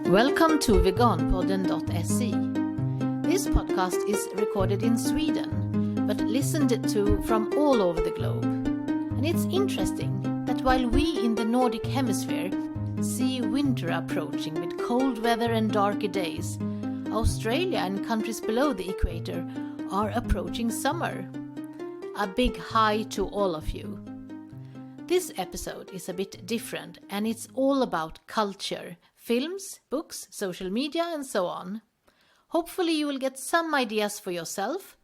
Welcome to Veganpodden.se. This podcast is recorded in Sweden, but listened to from all over the globe. And it's interesting that while we in the Nordic hemisphere see winter approaching with cold weather and darker days, Australia and countries below the equator are approaching summer. A big hi to all of you. This episode is a bit different, and it's all about culture, films, books, social media and so on. Hopefully you will get some ideas for yourself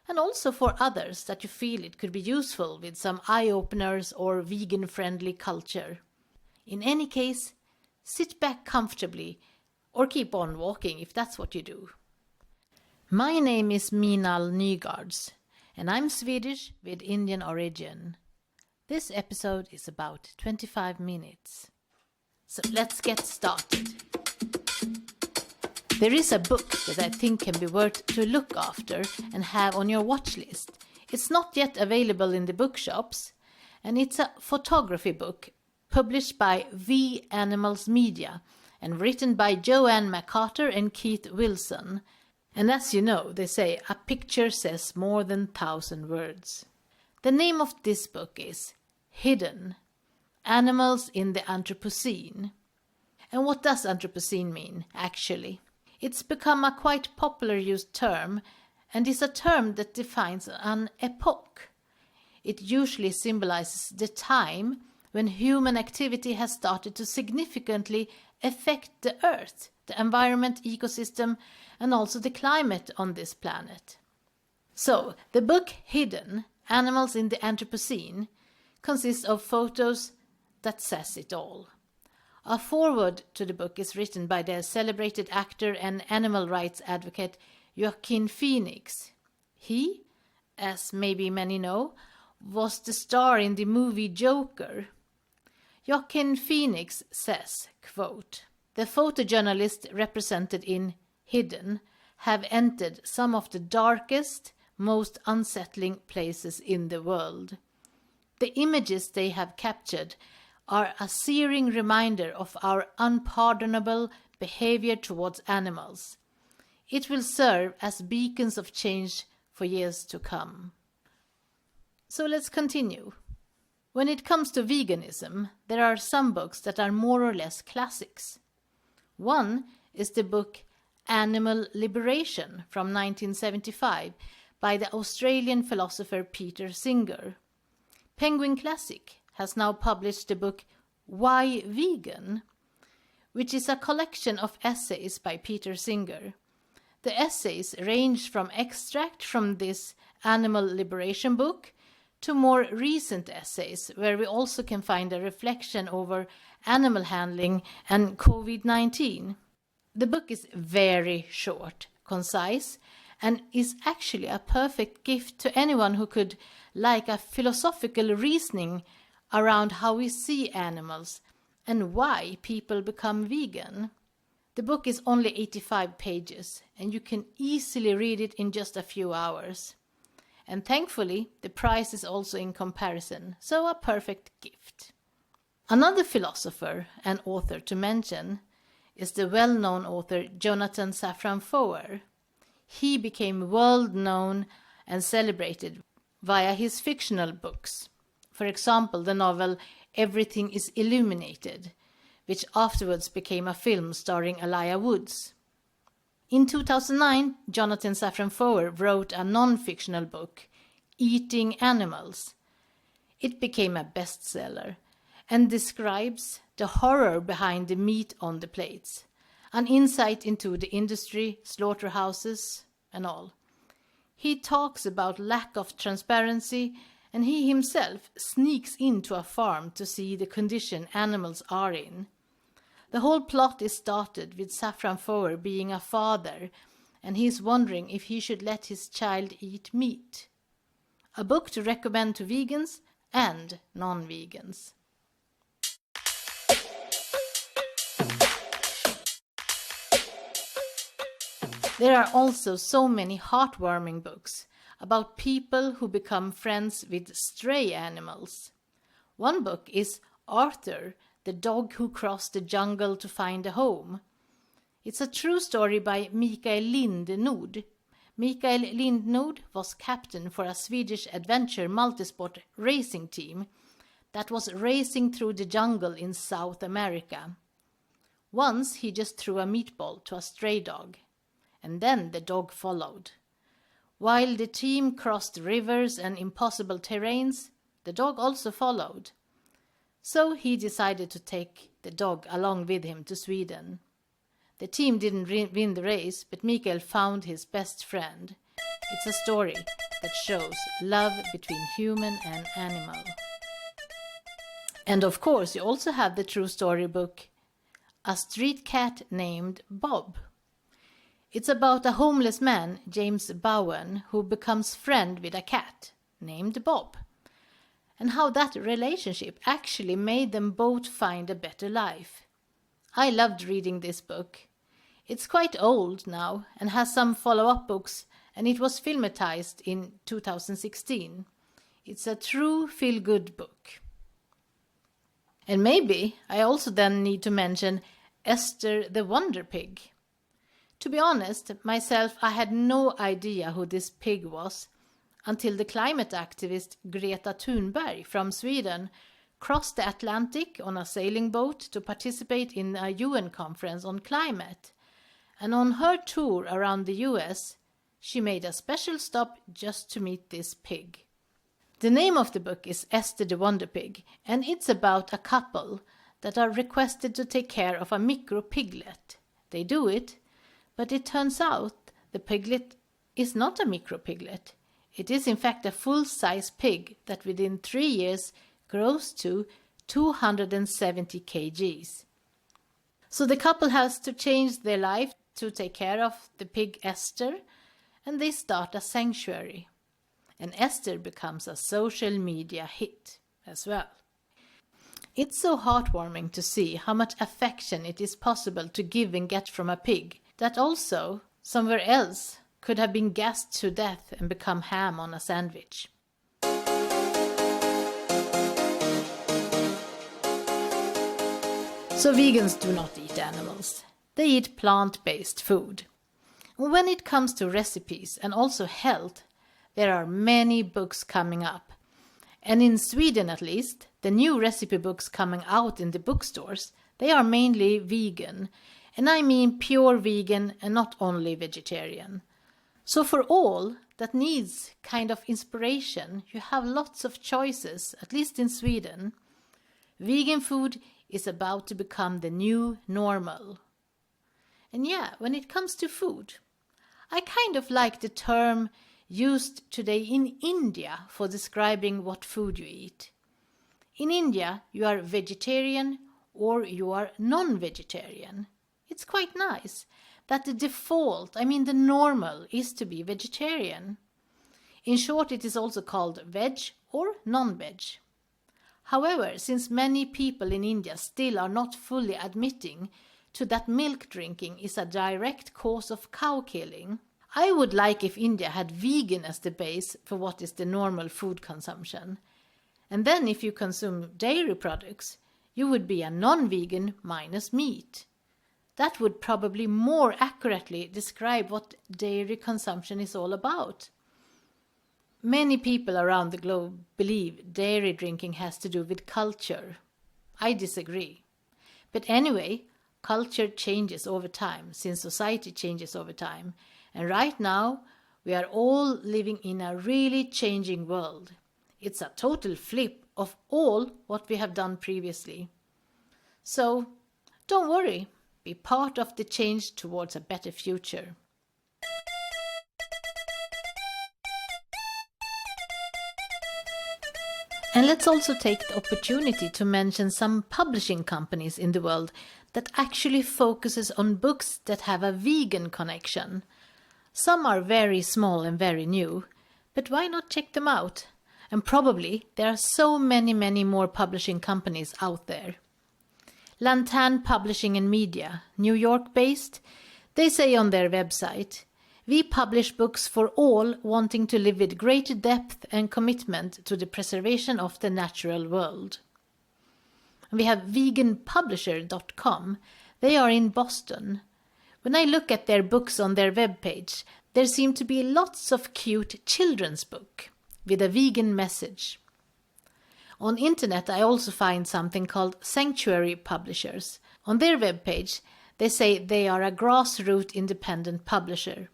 and also for others that you feel it could be useful with some eye-openers or vegan-friendly culture. In any case, sit back comfortably or keep on walking if that's what you do. My name is Minal Nygaards and I'm Swedish with Indian origin. This episode is about 25 minutes. So let's get started. There is a book that I think can be worth to look after and have on your watch list. It's not yet available in the bookshops, and it's a photography book published by V Animals Media and written by Joanne MacArthur and Keith Wilson. And as you know, they say a picture says more than 1,000 words. The name of this book is Hidden: Animals in the Anthropocene. And what does Anthropocene mean, actually? It's become a quite popular used term and is a term that defines an epoch. It usually symbolizes the time when human activity has started to significantly affect the earth, the environment, ecosystem, and also the climate on this planet. So, the book Hidden: Animals in the Anthropocene consists of photos that says it all. A foreword to the book is written by the celebrated actor and animal rights advocate Joaquin Phoenix. He, as maybe many know, was the star in the movie Joker. Joaquin Phoenix says, quote, "The photojournalists represented in Hidden have entered some of the darkest, most unsettling places in the world. The images they have captured are a searing reminder of our unpardonable behavior towards animals. It will serve as beacons of change for years to come." So let's continue. When it comes to veganism, there are some books that are more or less classics. One is the book Animal Liberation from 1975 by the Australian philosopher Peter Singer. Penguin Classic has now published the book Why Vegan?, which is a collection of essays by Peter Singer. The essays range from extract from this Animal Liberation book to more recent essays, where we also can find a reflection over animal handling and COVID-19. The book is very short, concise, and is actually a perfect gift to anyone who could like a philosophical reasoning around how we see animals and why people become vegan. The book is only 85 pages, and you can easily read it in just a few hours. And thankfully, the price is also in comparison, so a perfect gift. Another philosopher and author to mention is the well-known author Jonathan Safran Foer. He became world-known and celebrated via his fictional books. For example, the novel Everything is Illuminated, which afterwards became a film starring Elijah Woods. In 2009, Jonathan Safran Foer wrote a non-fictional book, Eating Animals. It became a bestseller and describes the horror behind the meat on the plates, an insight into the industry, slaughterhouses, and all. He talks about lack of transparency, and he himself sneaks into a farm to see the condition animals are in. The whole plot is started with Safran Foer being a father, and he is wondering if he should let his child eat meat. A book to recommend to vegans and non-vegans. There are also so many heartwarming books about people who become friends with stray animals. One book is Arthur, the dog who crossed the jungle to find a home. It's a true story by Mikael Lindnord. Mikael Lindnord was captain for a Swedish adventure multisport racing team that was racing through the jungle in South America. Once he just threw a meatball to a stray dog, and then the dog followed. While the team crossed rivers and impossible terrains, the dog also followed. So he decided to take the dog along with him to Sweden. The team didn't win the race, but Mikael found his best friend. It's a story that shows love between human and animal. And of course, you also have the true story book, A Street Cat Named Bob. It's about a homeless man, James Bowen, who becomes friend with a cat named Bob, and how that relationship actually made them both find a better life. I loved reading this book. It's quite old now and has some follow-up books, and it was filmatized in 2016. It's a true feel-good book. And maybe I also then need to mention Esther the Wonder Pig. To be honest, myself, I had no idea who this pig was until the climate activist Greta Thunberg from Sweden crossed the Atlantic on a sailing boat to participate in a UN conference on climate. And on her tour around the US, she made a special stop just to meet this pig. The name of the book is Esther the Wonder Pig, and it's about a couple that are requested to take care of a micro piglet. They do it, but it turns out the piglet is not a micro piglet. It is in fact a full-size pig that within 3 years grows to 270 kgs. So the couple has to change their life to take care of the pig Esther, and they start a sanctuary. And Esther becomes a social media hit as well. It's so heartwarming to see how much affection it is possible to give and get from a pig that also, somewhere else, could have been gassed to death and become ham on a sandwich. So vegans do not eat animals. They eat plant-based food. When it comes to recipes and also health, there are many books coming up. And in Sweden at least, the new recipe books coming out in the bookstores, they are mainly vegan. And I mean pure vegan and not only vegetarian. So for all that needs kind of inspiration, you have lots of choices, at least in Sweden. Vegan food is about to become the new normal. And yeah, when it comes to food, I kind of like the term used today in India for describing what food you eat. In India, you are vegetarian or you are non-vegetarian. It's quite nice that the default, the normal, is to be vegetarian. In short, it is also called veg or non-veg. However, since many people in India still are not fully admitting to that milk drinking is a direct cause of cow killing, I would like if India had vegan as the base for what is the normal food consumption. And then if you consume dairy products, you would be a non-vegan minus meat. That would probably more accurately describe what dairy consumption is all about. Many people around the globe believe dairy drinking has to do with culture. I disagree. But anyway, culture changes over time, since society changes over time. And right now, we are all living in a really changing world. It's a total flip of all what we have done previously. So, don't worry. Be part of the change towards a better future. And let's also take the opportunity to mention some publishing companies in the world that actually focuses on books that have a vegan connection. Some are very small and very new, but why not check them out? And probably there are so many more publishing companies out there. Lantern Publishing and Media, New York-based, they say on their website, "We publish books for all wanting to live with greater depth and commitment to the preservation of the natural world." We have veganpublisher.com. They are in Boston. When I look at their books on their webpage, there seem to be lots of cute children's books with a vegan message. On internet, I also find something called Sanctuary Publishers. On their webpage, they say they are a grassroots independent publisher.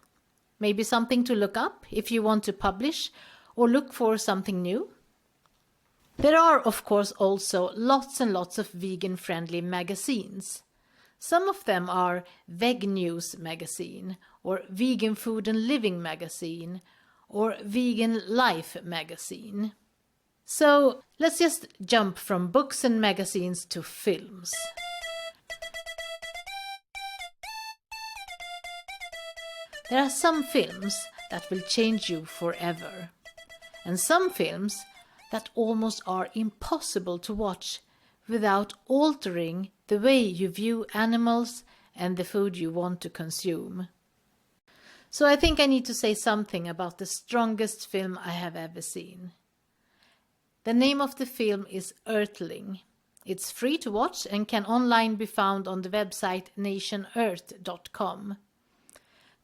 Maybe something to look up if you want to publish or look for something new. There are, of course, also lots and lots of vegan-friendly magazines. Some of them are Veg News magazine, or Vegan Food and Living magazine, or Vegan Life magazine. So let's just jump from books and magazines to films. There are some films that will change you forever, and some films that almost are impossible to watch without altering the way you view animals and the food you want to consume. So I think I need to say something about the strongest film I have ever seen. The name of the film is Earthling. It's free to watch and can online be found on the website nationearth.com.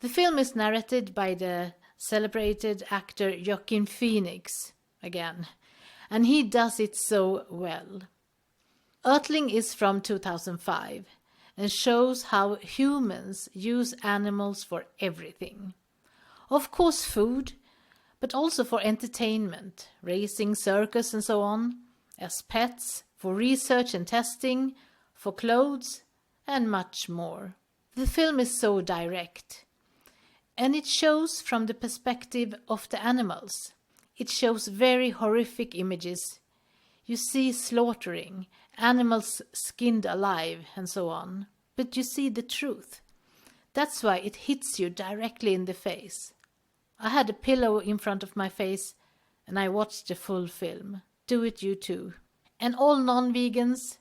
The film is narrated by the celebrated actor Joaquin Phoenix, again, and he does it so well. Earthling is from 2005 and shows how humans use animals for everything. Of course food, but also for entertainment, racing, circus and so on, as pets, for research and testing, for clothes and much more. The film is so direct, and it shows from the perspective of the animals. It shows very horrific images. You see slaughtering, animals skinned alive and so on. But you see the truth. That's why it hits you directly in the face. I had a pillow in front of my face and I watched the full film. Do it you too. And all non-vegans,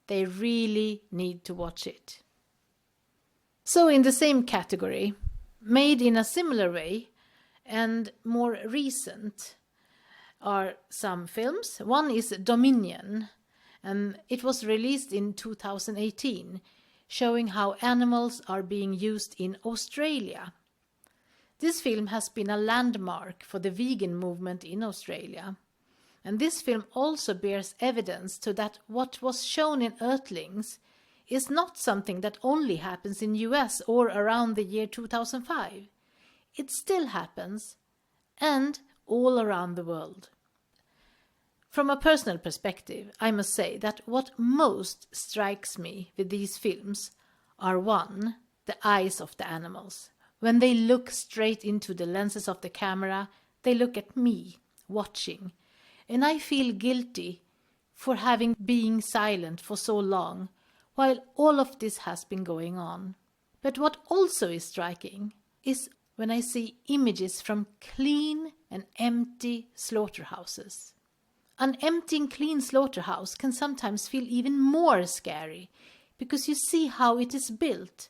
they really need to watch it. So in the same category, made in a similar way and more recent, are some films. One is Dominion, and it was released in 2018, showing how animals are being used in Australia. This film has been a landmark for the vegan movement in Australia. And this film also bears evidence to that what was shown in Earthlings is not something that only happens in US or around the year 2005. It still happens, and all around the world. From a personal perspective, I must say that what most strikes me with these films are, one, the eyes of the animals. When they look straight into the lenses of the camera, they look at me, watching, and I feel guilty for having been silent for so long, while all of this has been going on. But what also is striking is when I see images from clean and empty slaughterhouses. An empty and clean slaughterhouse can sometimes feel even more scary because you see how it is built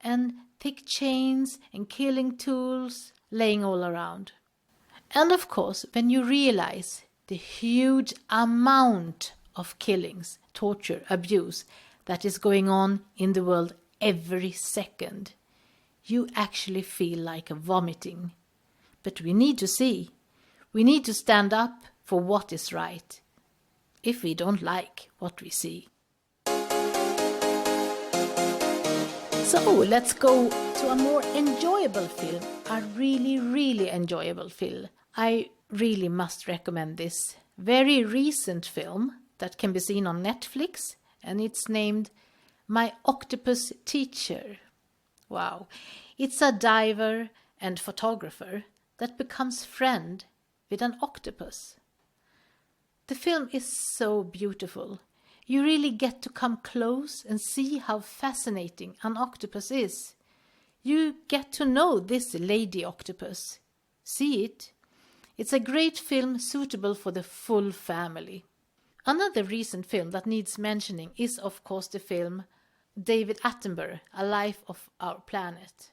and thick chains and killing tools laying all around. And of course, when you realize the huge amount of killings, torture, abuse that is going on in the world every second, you actually feel like vomiting. But we need to see. We need to stand up for what is right, if we don't like what we see. So let's go to a more enjoyable film, a really enjoyable film. I really must recommend this very recent film that can be seen on Netflix, and it's named My Octopus Teacher. Wow, it's a diver and photographer that becomes friend with an octopus. The film is so beautiful. You really get to come close and see how fascinating an octopus is. You get to know this lady octopus. See it. It's a great film suitable for the full family. Another recent film that needs mentioning is of course the film David Attenborough, A Life of Our Planet.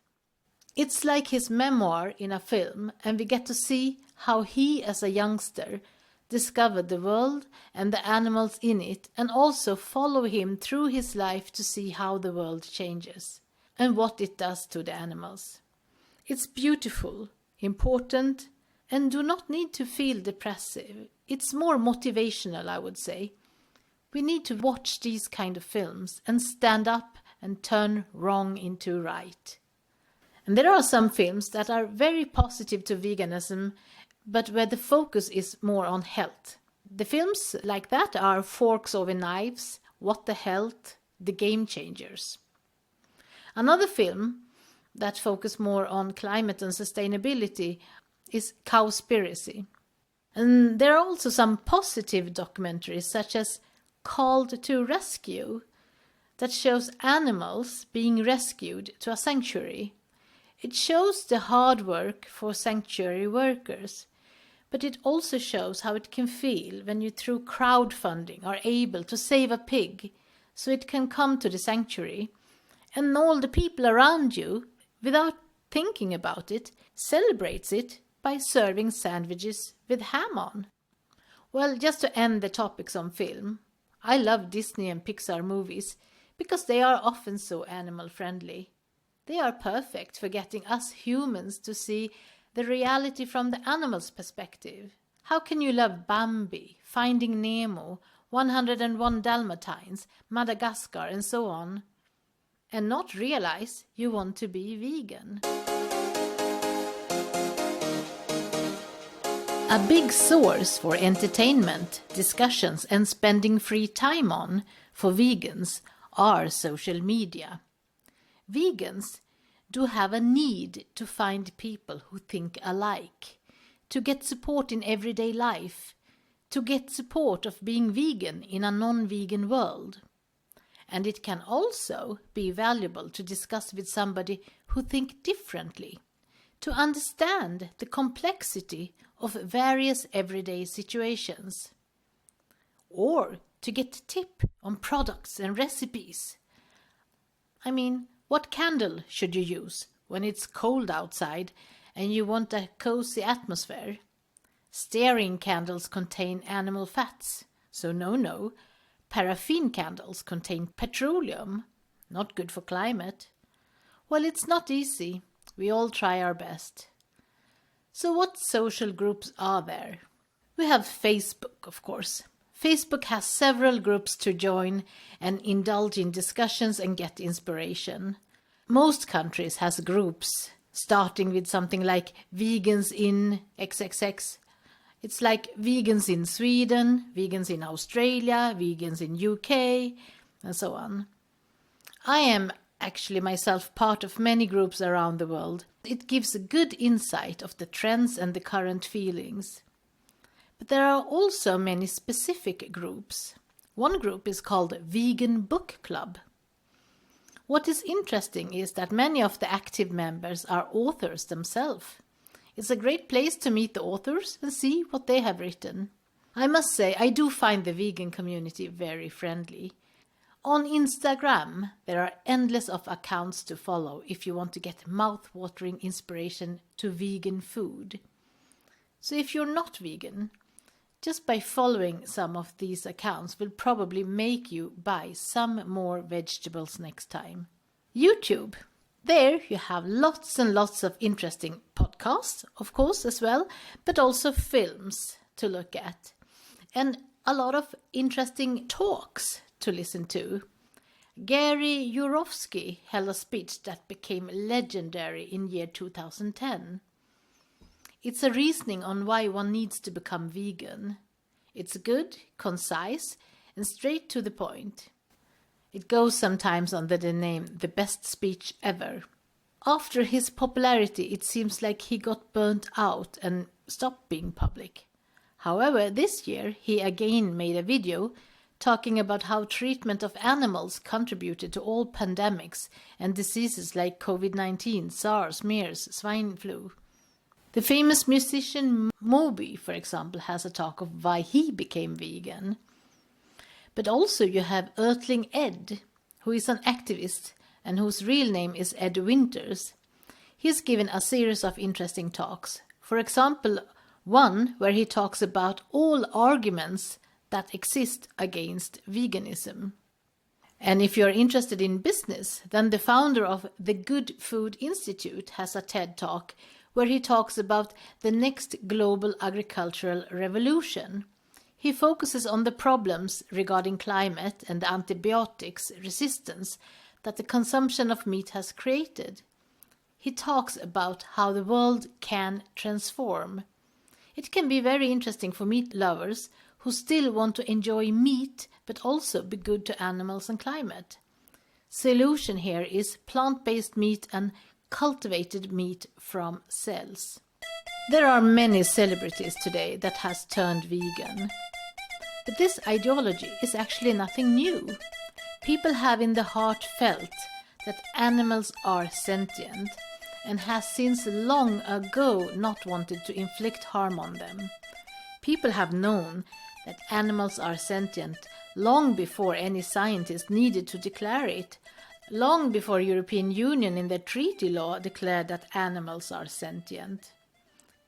It's like his memoir in a film, and we get to see how he as a youngster discovered the world and the animals in it, and also follow him through his life to see how the world changes. and what it does to the animals. It's beautiful, important, and do not need to feel depressive. It's more motivational, I would say. We need to watch these kind of films and stand up and turn wrong into right. And there are some films that are very positive to veganism, but where the focus is more on health. The films like that are Forks Over Knives, What the Health, The Game Changers. Another film that focus more on climate and sustainability is Cowspiracy. And there are also some positive documentaries such as Called to Rescue that shows animals being rescued to a sanctuary. It shows the hard work for sanctuary workers, but it also shows how it can feel when you through crowdfunding are able to save a pig so it can come to the sanctuary, and all the people around you, without thinking about it, celebrates it by serving sandwiches with ham on. Well, just to end the topics on film, I love Disney and Pixar movies because they are often so animal friendly. They are perfect for getting us humans to see the reality from the animal's perspective. How can you love Bambi, Finding Nemo, 101 Dalmatines, Madagascar, and so on, and not realize you want to be vegan? A big source for entertainment, discussions, and spending free time on for vegans are social media. Vegans do have a need to find people who think alike, to get support in everyday life, to get support of being vegan in a non-vegan world. And it can also be valuable to discuss with somebody who thinks differently, to understand the complexity of various everyday situations, or to get tips on products and recipes. I mean, what candle should you use when it's cold outside and you want a cozy atmosphere? Stearin candles contain animal fats, so no. Paraffin candles contain petroleum, not good for climate. Well, it's not easy. We all try our best. So what social groups are there? We have Facebook, of course. Facebook has several groups to join and indulge in discussions and get inspiration. Most countries has groups, starting with something like Vegans in XXX. It's like vegans in Sweden, vegans in Australia, vegans in UK, and so on. I am actually myself part of many groups around the world. It gives a good insight of the trends and the current feelings. But there are also many specific groups. One group is called Vegan Book Club. What is interesting is that many of the active members are authors themselves. It's a great place to meet the authors and see what they have written. I must say, I do find the vegan community very friendly. On Instagram, there are endless of accounts to follow if you want to get mouth-watering inspiration to vegan food. So if you're not vegan, just by following some of these accounts will probably make you buy some more vegetables next time. YouTube. There you have lots and lots of interesting podcasts, of course, as well, but also films to look at. And a lot of interesting talks to listen to. Gary Yourofsky held a speech that became legendary in year 2010. It's a reasoning on why one needs to become vegan. It's good, concise, and straight to the point. It goes sometimes under the name The Best Speech Ever. After his popularity, it seems like he got burnt out and stopped being public. However, this year he again made a video talking about how treatment of animals contributed to all pandemics and diseases like COVID-19, SARS, MERS, swine flu. The famous musician Moby, for example, has a talk of why he became vegan. But also you have Earthling Ed, who is an activist and whose real name is Ed Winters. He's given a series of interesting talks. For example, one where he talks about all arguments that exist against veganism. And if you're interested in business, then the founder of the Good Food Institute has a TED Talk where he talks about the next global agricultural revolution. He focuses on the problems regarding climate and the antibiotics resistance that the consumption of meat has created. He talks about how the world can transform. It can be very interesting for meat lovers who still want to enjoy meat but also be good to animals and climate. Solution here is plant-based meat and cultivated meat from cells. There are many celebrities today that has turned vegan. But this ideology is actually nothing new. People have in the heart felt that animals are sentient and has since long ago not wanted to inflict harm on them. People have known that animals are sentient long before any scientist needed to declare it, long before European Union in their treaty law declared that animals are sentient.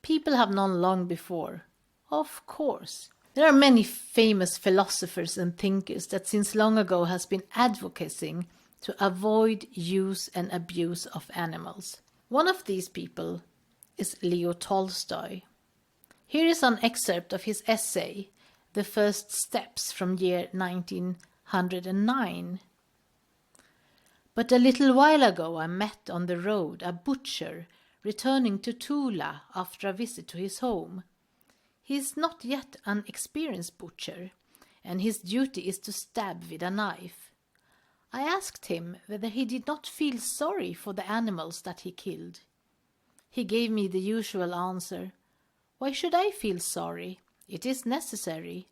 People have known long before, of course. There are many famous philosophers and thinkers that since long ago has been advocating to avoid use and abuse of animals. One of these people is Leo Tolstoy. Here is an excerpt of his essay, The First Steps, from year 1909. But a little while ago I met on the road a butcher returning to Tula after a visit to his home. He is not yet an experienced butcher, and his duty is to stab with a knife. I asked him whether he did not feel sorry for the animals that he killed. He gave me the usual answer, "Why should I feel sorry? It is necessary."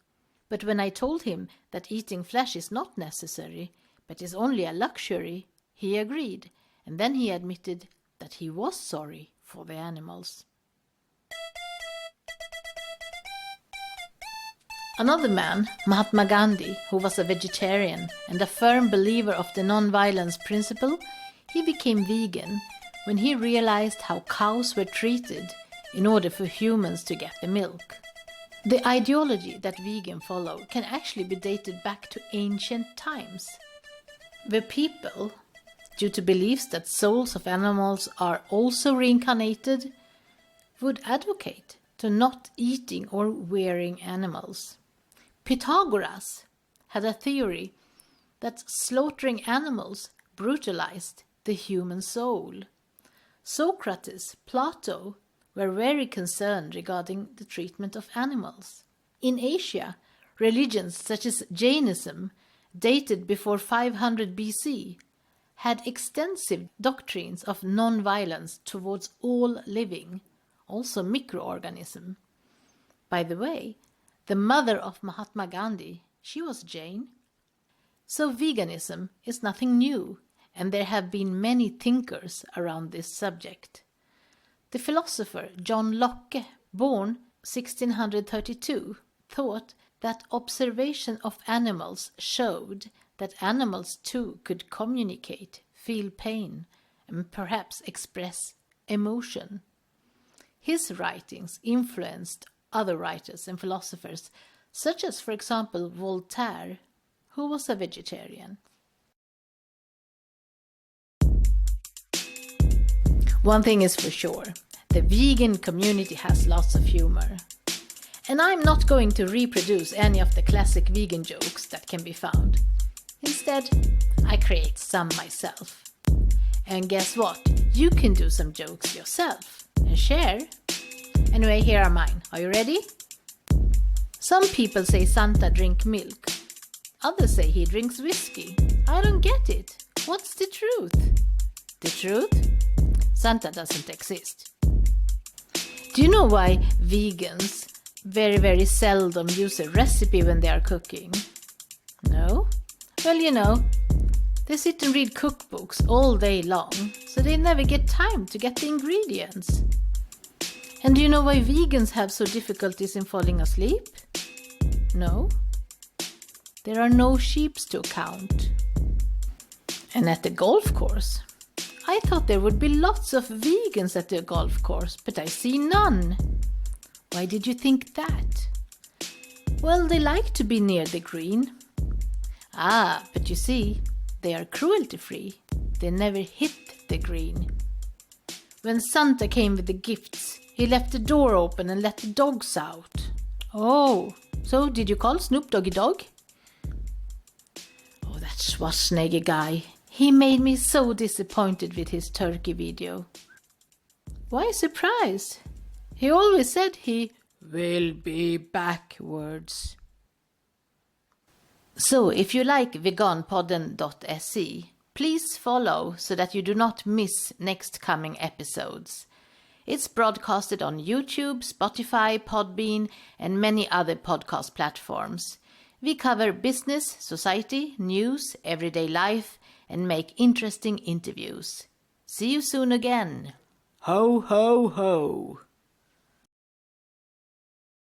But when I told him that eating flesh is not necessary, but is only a luxury, he agreed, and then he admitted that he was sorry for the animals. Another man, Mahatma Gandhi, who was a vegetarian and a firm believer of the non-violence principle, he became vegan when he realized how cows were treated in order for humans to get the milk. The ideology that vegans follow can actually be dated back to ancient times, where people, due to beliefs that souls of animals are also reincarnated, would advocate to not eating or wearing animals. Pythagoras had a theory that slaughtering animals brutalized the human soul. Socrates, Plato were very concerned regarding the treatment of animals. In Asia, religions such as Jainism, dated before 500 BC, had extensive doctrines of non-violence towards all living, also microorganisms. By the way, the mother of Mahatma Gandhi, she was Jain. So veganism is nothing new, and there have been many thinkers around this subject. The philosopher John Locke, born 1632, thought that observation of animals showed that animals too could communicate, feel pain, and perhaps express emotion. His writings influenced other writers and philosophers, such as, for example, Voltaire, who was a vegetarian. One thing is for sure, the vegan community has lots of humor. And I'm not going to reproduce any of the classic vegan jokes that can be found. Instead, I create some myself. And guess what? You can do some jokes yourself and share. Anyway, here are mine. Are you ready? Some people say Santa drink milk. Others say he drinks whiskey. I don't get it. What's the truth? The truth? Santa doesn't exist. Do you know why vegans very seldom use a recipe when they are cooking? No? Well, they sit and read cookbooks all day long, so they never get time to get the ingredients. And do you know why vegans have so difficulties in falling asleep? No? There are no sheep to count. And at the golf course, I thought there would be lots of vegans at the golf course, but I see none. Why did you think that? Well, they like to be near the green. Ah, but you see, they are cruelty-free. They never hit the green. When Santa came with the gifts, he left the door open and let the dogs out. Oh, so did you call Snoop Doggy Dog? Oh, that Schwarzenegger guy. He made me so disappointed with his turkey video. Why surprised? He always said he will be backwards. So if you like Veganpodden.se, please follow so that you do not miss next coming episodes. It's broadcasted on YouTube, Spotify, Podbean, and many other podcast platforms. We cover business, society, news, everyday life, and make interesting interviews. See you soon again. Ho, ho, ho.